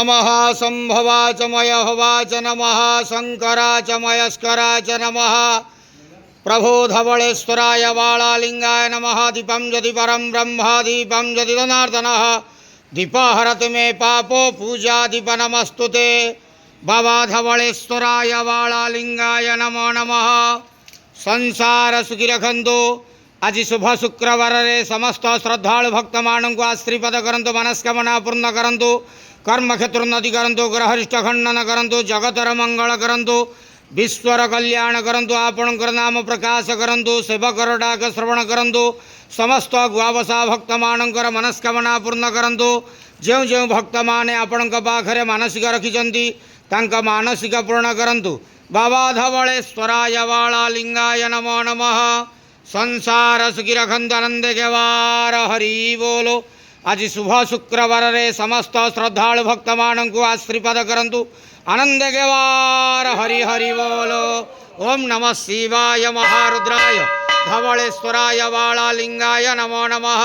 नमः संभवाच मयहवाच नमः शंकराच मयस्कराच नमः प्रभो धवळेश्वराय वाळालिंगाय नमः दीपं ज्योति परं ब्रह्म दीपं ज्योति जनार्दनः दीपहरतु मे पापो पूजा दीप नमस्तुते बाबा धवळेश्वराय वाळालिंगाय नमो नमः संसार सुखी रखंतु आज शुभ शुक्रवार रे समस्त श्रद्धालु भक्त मानक आश्रीपद करंतु मनस्कामना पूर्ण करंतु कर्म क्षेत्र उन्नति करंतु ग्रहरिष्ठ खंडन करंतु जगतर मंगल करंतु विश्वर कल्याण करंतु आपणकर नाम प्रकाश करंतु सेवकर डाक श्रवण करंतु समस्त गुआवसा भक्त मानकर मनस्कामना पूर्ण करंतु जो जो भक्त माने आपणक पाखरे मानसिक रखिचंती तांका मानसिक पूर्ण करंतु बाबा धवळेश्वराय वाळालिंगाय नमो नमः संसार सुखी रखंतु आनंद गेवार हरि बोलो आज शुभ शुक्रवार रे समस्त श्रद्धालु भक्त मानक आश्रीपद करंतु आनंद गेवार हरि हरि बोलो ओम नमः शिवाय महारुद्राय धवळेश्वराय वाळालिंगाय नमो नमः।